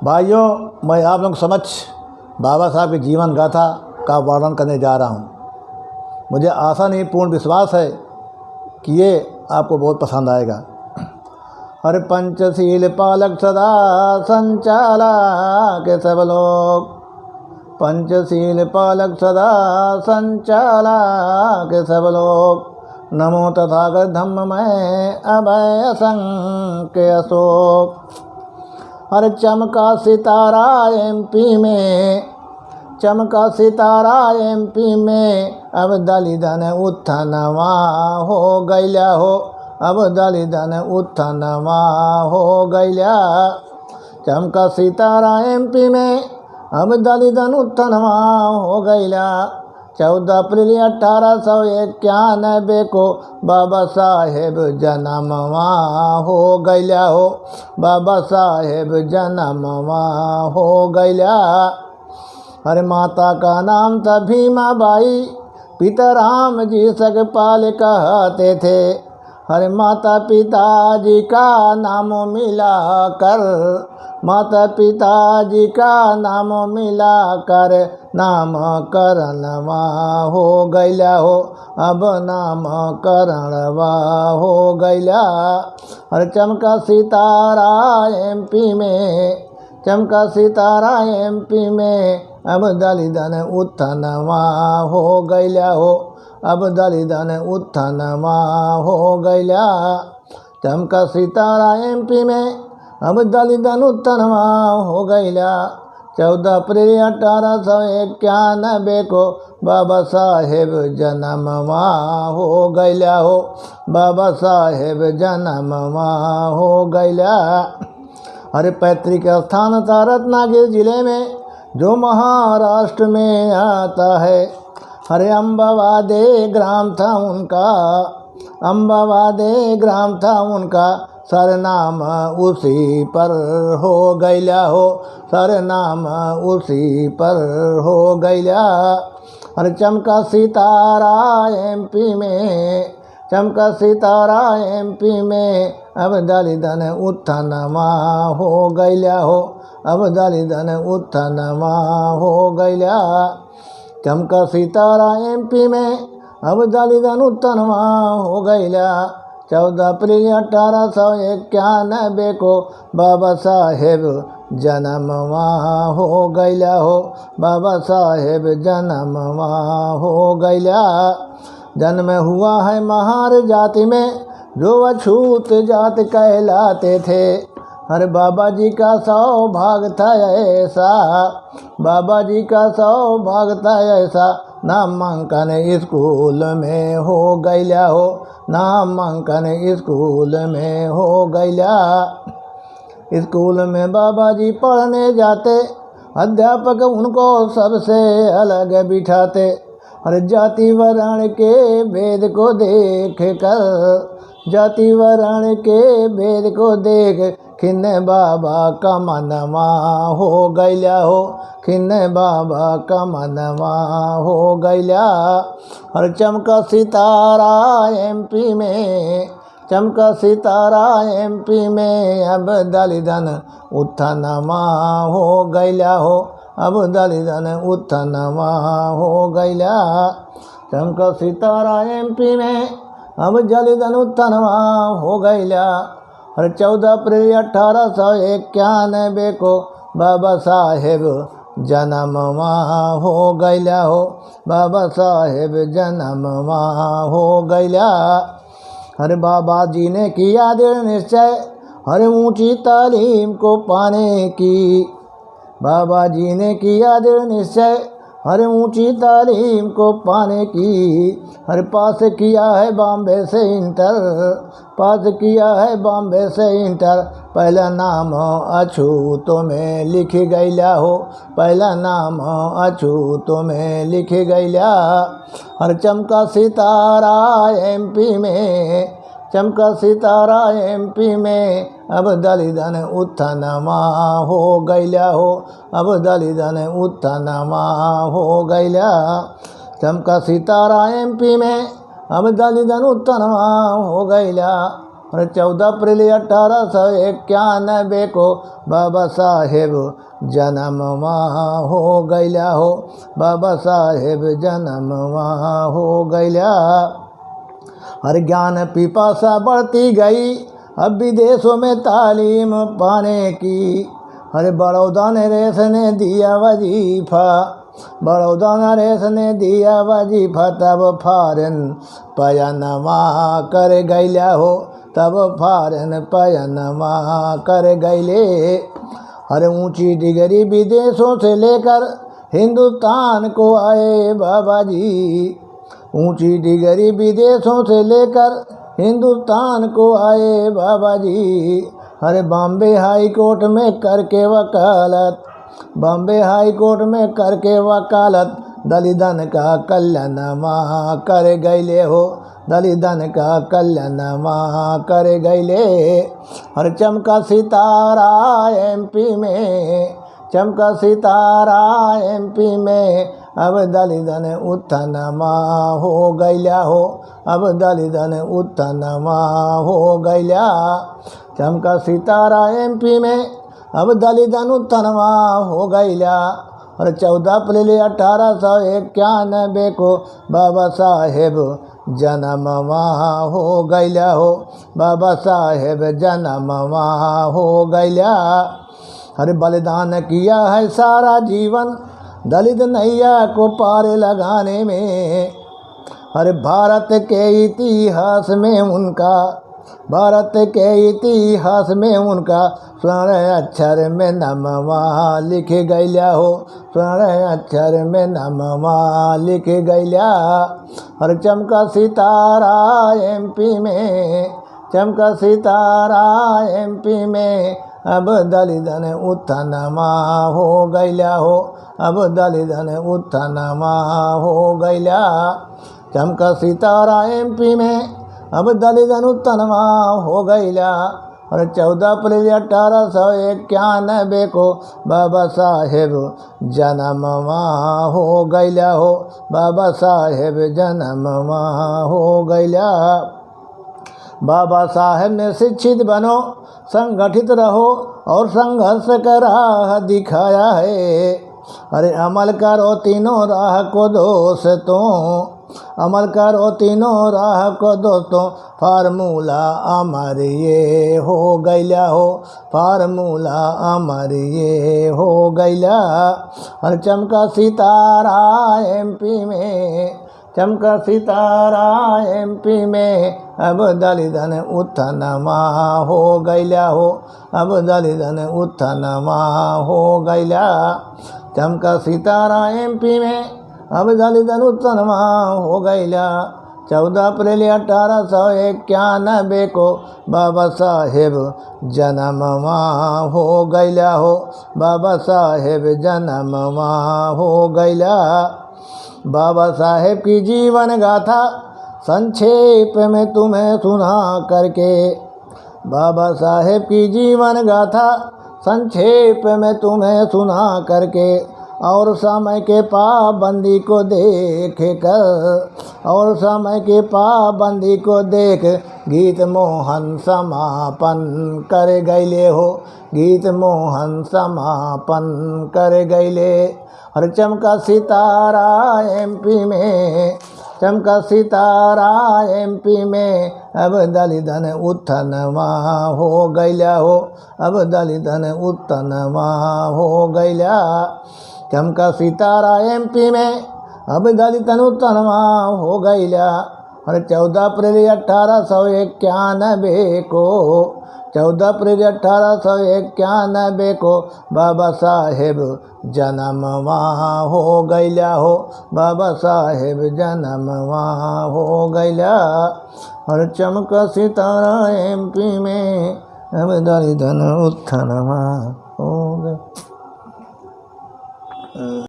भाइयों, मैं आप लोगों के समक्ष बाबा साहब की जीवन गाथा का वर्णन करने जा रहा हूँ। मुझे आशा नहीं पूर्ण विश्वास है कि ये आपको बहुत पसंद आएगा। हर पंचशील पालक सदा संचालक सब लोग, पंचशील पालक सदा संचालक सब लोग। नमो तथागत धम्म में अभय असंख्य अशोक। हर चमका सितारा एमपी में, चमका सितारा एमपी में। अब दलितन उत्थनवा हो गैला हो, अब दलितन उत्थनवा हो गैला। चमका सितारा एमपी में, अब दलितन उत्थनवा हो गैला। 14 अप्रैल 1891 को बाबा साहेब जन्मवा हो गैला हो, बाबा साहेब जन्मवा हो गैला। हर माता का नाम था भीमा बाई, पिता राम जी सकपाल कहते थे। हर माता पिताजी का नाम मिला कर, माता पिताजी का नाम मिला कर नामकरणवा हो गैला हो, अब नामकरणवा हो गैला। हर चमका सितारा एमपी में, चमका सितारा एमपी में। अब दलितन उत्थनवा हो गैला हो, अब दलितन उत्थनवा हो गैला। चमका सितारा एमपी में, अब दलितन उत्थनवा हो गैला। 14 अप्रैल 1891 को बाबा साहेब जन्मवा हो गैला हो, बाबा साहेब जन्मवा हो गैला। हर पैतृक स्थान था रत्नागिरी जिले में, जो महाराष्ट्र में आता है। हरे अम्बावादे ग्राम था उनका, अम्बावादे ग्राम था उनका। सरनाम उसी पर हो गैला हो, सरनाम उसी पर हो गैला। हर चमका सितारा एमपी में, चमका सितारा एमपी में। अब दलितन उत्थनवा हो गैला हो, अब दलितन उत्थनवा हो गैला। चमका सितारा एमपी में, अब दलितन उत्थनवा हो गैला। 14 अप्रैल 1891 को बाबा साहेब जन्मवा हो गैला हो, बाबा साहेब जन्मवा हो गैला। जन्म हुआ है महार जाति में, जो अछूत जात कहलाते थे। हर बाबा जी का सौभाग्य था ऐसा, बाबा जी का सौभाग्य था ऐसा। नामांकन स्कूल में हो गैला हो, नामांकन स्कूल में हो गैला। स्कूल में बाबा जी पढ़ने जाते, अध्यापक उनको सबसे अलग बिठाते। हर जाति वर्ण के भेद को देख कर, जाति वर्ण के भेद को देख खिन्न बाबा का मनवा हो गैला हो, खिन्न बाबा का मनवा हो गैला। हर चमका सितारा एमपी में, चमका सितारा एमपी में। अब दलितन उत्थनवा हो गैला हो, अब दलितन उत्थनवा हो गैला। चमका सितारा एमपी में, अब दलितन उत्थनवा हो गैला। हर 14 अप्रैल 1891 को बाबा साहेब जन्मवा हो गैला हो, बाबा साहेब जन्मवा हो गैला। हर बाबा जी ने किया दृढ़ निश्चय, हर ऊंची तालीम को पाने की। बाबा जी ने किया दृढ़ निश्चय, हर ऊंची तालीम को पाने की। हर पास किया है बॉम्बे से इंटर, पास किया है बॉम्बे से इंटर। पहला नाम अछूतों में लिख गैला हो, पहला नाम अछूतों में लिख गैला। हर चमका सितारा एमपी में, चमका सितारा एमपी में। अब दलितन उत्थनवा हो गैला हो, अब दलितन उत्थनवा हो गैला। चमका सितारा एमपी में, अब दलितन उत्थनवा हो गैला। और 14 अप्रैल 1891 को बाबा साहेब जन्म वहाँ हो गया हो, बाबा साहेब जन्म वहाँ हो गया। हर ज्ञान पिपासा बढ़ती गई अब विदेशों में तालीम पाने की। अरे बड़ौदा नरेश ने दिया वजीफा, बड़ौदा नरेश ने दिया वजीफा, तब फॉरेन पयनमा कर गैला हो, तब फॉरेन पयनमा कर गैले। अरे ऊंची डिग्री विदेशों से लेकर हिंदुस्तान को आए बाबा जी, ऊंची डिग्री विदेशों से लेकर हिंदुस्तान को आए बाबा जी। अरे बॉम्बे हाई कोर्ट में करके वकालत, बॉम्बे हाई कोर्ट में करके वकालत, दलितन का कल्याणमा कर गैले हो, दलितन का कल्याणमा कर गैले। अरे चमका सितारा एमपी में, चमका सितारा एमपी में, अब दलितन उत्थानमा हो गैला हो, अब दलितन उत्थानमा हो गैला। चमका सितारा एमपी में, अब दलितन उत्थानमा हो गैला। और 14 अप्रैल 1891 को बाबा साहेब जन्म वहाँ हो गैला हो, बाबा साहेब जन्म वहाँ हो गैला। अरे बलिदान किया है सारा जीवन दलित नैया को पार लगाने में। अरे भारत के इतिहास में उनका, भारत के इतिहास में उनका स्वर्ण अक्षर में नामवा लिख गैला हो, स्वर्ण अक्षर में नामवा लिख गैला। और चमका सितारा एमपी में, चमका सितारा एमपी में, अब दलितन उत्थानमा हो गैला हो, अब दलितन उत्थानमा हो गैला। चमका सितारा एमपी में, अब दलितन उत्थानमा हो गैला। और 14 अप्रैल 1891 को बाबा साहेब जन्म वहाँ हो गैला हो, बाबा साहेब जन्म वहाँ हो गैला। बाबा साहेब ने शिक्षित बनो, संगठित रहो और संघर्ष का राह दिखाया है। अरे अमल करो तीनों राह को दोस्तों, अमल करो तीनों राह को दोस्तों, फार्मूला अमर ये हो गैला हो, फार्मूला अमर ये हो गैला। और चमका सितारा एमपी में, चमका सितारा एमपी में, अब दलितन उत्थानमा हो गैला हो, अब दलितन उत्थानमा हो गैला। चमका सितारा एमपी में, अब दलितन उत्थानमा हो गैला। 14 अप्रैल 1891 को बाबा साहेब जन्म वहाँ हो गैला हो, बाबा साहेब जन्म वहाँ हो गैला। बाबा साहेब की जीवन गाथा संक्षेप में तुम्हें सुना करके, बाबा साहेब की जीवन गाथा संक्षेप में तुम्हें सुना करके, और समय के पाबंदी को देख कर, और समय के पाबंदी को देख गीत मोहन समापन कर गैले हो, गीत मोहन समापन कर गैले। और चमका सितारा एमपी में, चमका सितारा एमपी में, अब दलितन उत्थानमा हो गैला हो, अब दलितन उत्थानमा हो गैला। चमका सितारा एमपी में, अब दलितन उत्थानमा हो गैला। और 14 अप्रैल 1891 को, 14 अप्रैल 1891 को बाबा साहेब जन्म वहाँ हो गैला हो, बाबा साहेब जन्म वहाँ हो गैला। और चमका सितारा एमपी में, अब दलितन उत्थानमा हो गया।